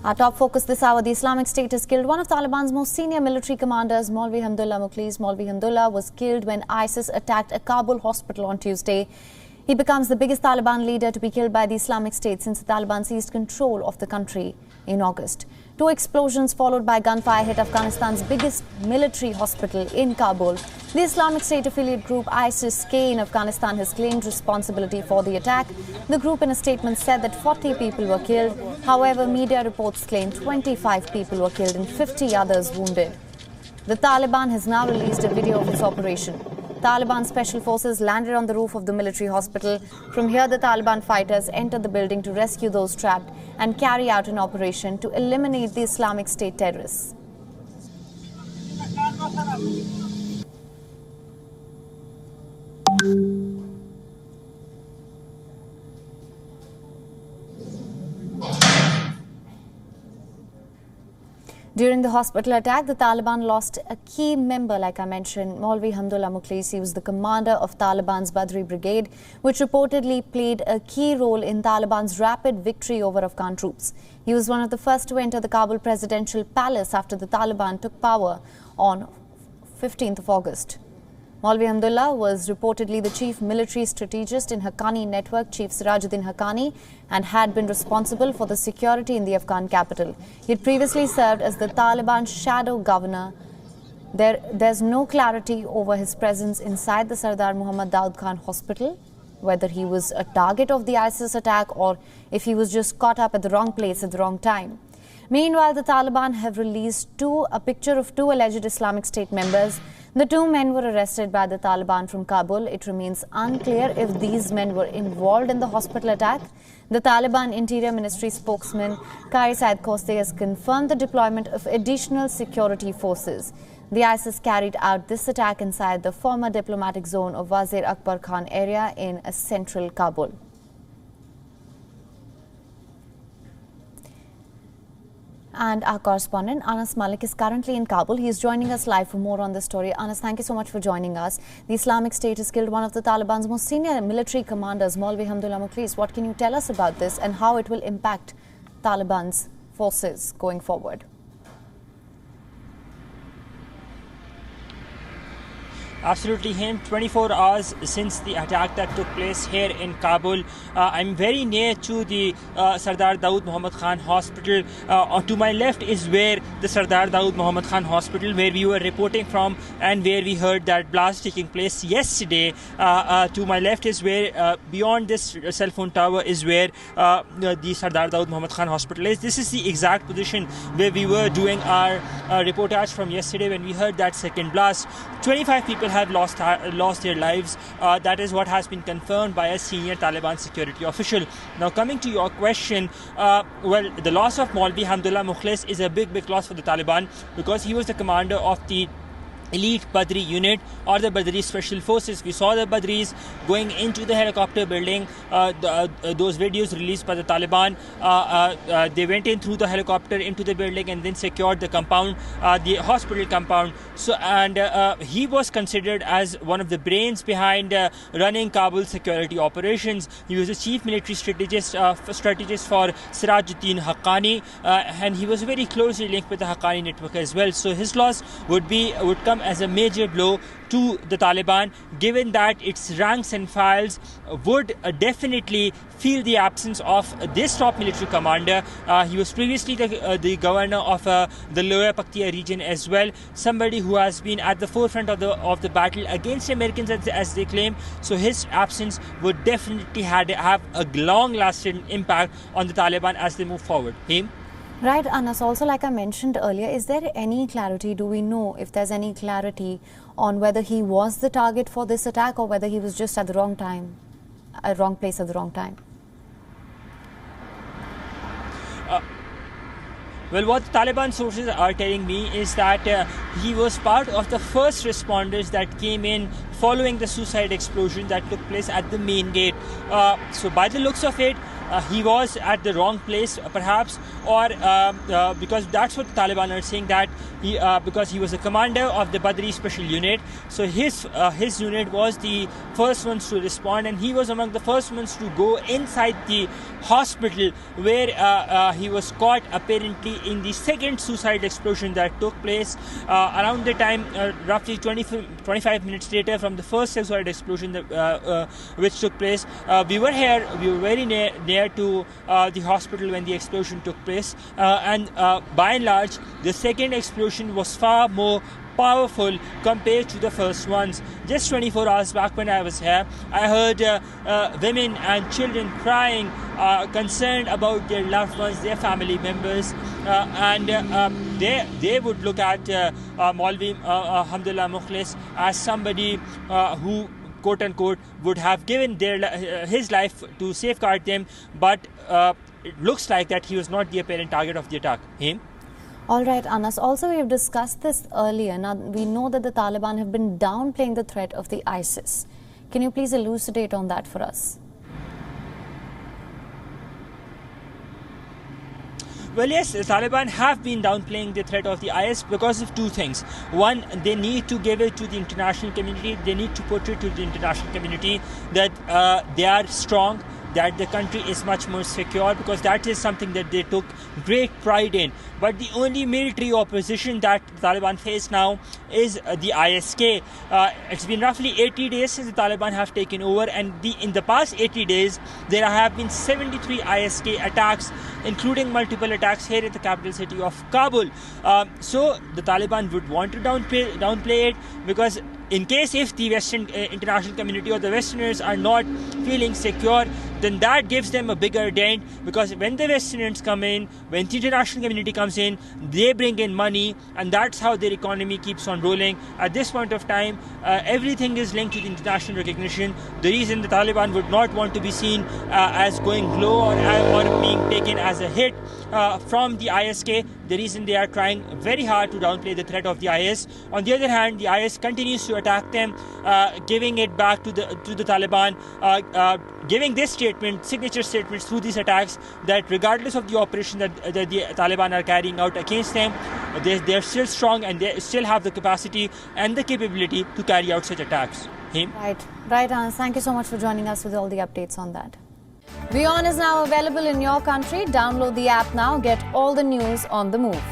Our top focus this hour, the Islamic State has killed one of Taliban's most senior military commanders, Maulvi Hamdullah Mukhlis. Maulvi Hamdullah was killed when ISIS attacked a Kabul hospital on Tuesday. He becomes the biggest Taliban leader to be killed by the Islamic State since the Taliban seized control of the country in August. 2 explosions followed by gunfire hit Afghanistan's biggest military hospital in Kabul. The Islamic State affiliate group ISIS-K in Afghanistan has claimed responsibility for the attack. The group in a statement said that 40 people were killed. However, media reports claim 25 people were killed and 50 others wounded. The Taliban has now released a video of its operation. Taliban special forces landed on the roof of the military hospital. From here, the Taliban fighters entered the building to rescue those trapped and carry out an operation to eliminate the Islamic State terrorists. During the hospital attack, the Taliban lost a key member, like I mentioned, Maulvi Hamdullah Mukhlis. He was the commander of Taliban's Badri Brigade, which reportedly played a key role in Taliban's rapid victory over Afghan troops. He was one of the first to enter the Kabul presidential palace after the Taliban took power on 15th of August. Maulvi Hamdullah was reportedly the chief military strategist in Haqqani network, Chief Sirajuddin Haqqani, and had been responsible for the security in the Afghan capital. He had previously served as the Taliban shadow governor. There's no clarity over his presence inside the Sardar Muhammad Daud Khan hospital, whether he was a target of the ISIS attack or if he was just caught up at the wrong place at the wrong time. Meanwhile, the Taliban have released a picture of 2 alleged Islamic State members. The 2 men were arrested by the Taliban from Kabul. It remains unclear if these men were involved in the hospital attack. The Taliban Interior Ministry spokesman Qari Said Khoste has confirmed the deployment of additional security forces. The ISIS carried out this attack inside the former diplomatic zone of Wazir Akbar Khan area in central Kabul. And our correspondent, Anas Malik, is currently in Kabul. He is joining us live for more on this story. Anas, thank you so much for joining us. The Islamic State has killed one of the Taliban's most senior military commanders, Maulvi Hamdullah Mukhlis. What can you tell us about this and how it will impact Taliban's forces going forward? Absolutely, him. 24 hours since the attack that took place here in Kabul. I'm very near to the Sardar Daud Muhammad Khan Hospital. To my left is where the Sardar Daud Muhammad Khan Hospital, where we were reporting from and where we heard that blast taking place yesterday. To my left is where, beyond this cell phone tower, is where the Sardar Daud Muhammad Khan Hospital is. This is the exact position where we were doing our reportage from yesterday when we heard that second blast. 25 people have lost their lives. That is what has been confirmed by a senior Taliban security official. Now, coming to your question, well, the loss of Maulvi Hamdullah Mukhlis is a big loss for the Taliban because he was the commander of the elite Badri unit or the Badri special forces. We saw the Badris going into the helicopter building. Those videos released by the Taliban, they went in through the helicopter into the building and then secured the compound, the hospital compound. So, and he was considered as one of the brains behind running Kabul security operations. He was the chief military strategist for Sirajuddin Haqqani, and he was very closely linked with the Haqqani network as well. So his loss would come as a major blow to the Taliban, given that its ranks and files would definitely feel the absence of this top military commander. He was previously the governor of the lower Paktia region as well, somebody who has been at the forefront of the battle against Americans as they claim. So his absence would definitely have a long-lasting impact on the Taliban as they move forward. Right, Anas. Also, like I mentioned earlier, is there any clarity? Do we know if there's any clarity on whether he was the target for this attack or whether he was just at the wrong time, wrong place at the wrong time? Well, what the Taliban sources are telling me is that he was part of the first responders that came in following the suicide explosion that took place at the main gate. So by the looks of it, he was at the wrong place, perhaps, or because that's what the Taliban are saying, that because he was the commander of the Badri special unit, so his unit was the first ones to respond, and he was among the first ones to go inside the hospital where he was caught apparently in the second suicide explosion that took place around the time roughly 25 minutes later from the first suicide explosion which took place. We were very near to the hospital when the explosion took place, and by and large the second explosion was far more powerful compared to the first ones. Just 24 hours back when I was here, I heard women and children crying, concerned about their loved ones, their family members, and they would look at Maulvi Hamdullah Mukhlis as somebody who, quote unquote, would have given his life to safeguard them, but it looks like that he was not the apparent target of the attack. Him? All right, Anas. Also, we have discussed this earlier. Now, we know that the Taliban have been downplaying the threat of the ISIS. Can you please elucidate on that for us? Well, yes, the Taliban have been downplaying the threat of the IS because of two things. One, they need to give it to the international community. They need to put it to the international community that they are strong, that the country is much more secure, because that is something that they took great pride in. But the only military opposition that the Taliban face now is the ISK. It's been roughly 80 days since the Taliban have taken over, and in the past 80 days there have been 73 ISK attacks, including multiple attacks here in the capital city of Kabul. So the Taliban would want to downplay it, because in case if the Western international community or the Westerners are not feeling secure, then that gives them a bigger dent, because when the Westerners come in, when the international community comes in, they bring in money, and that's how their economy keeps on rolling. At this point of time, everything is linked to the international recognition. The reason the Taliban would not want to be seen as going low or being taken as a hit from the ISK, the reason they are trying very hard to downplay the threat of the IS. On the other hand, the IS continues to attack them, giving it back to the Taliban, giving this signature statements through these attacks, that regardless of the operation that the Taliban are carrying out against them, they're still strong and they still have the capacity and the capability to carry out such attacks. Right, Anas. Thank you so much for joining us with all the updates on that. WION is now available in your country. Download the app now. Get all the news on the move.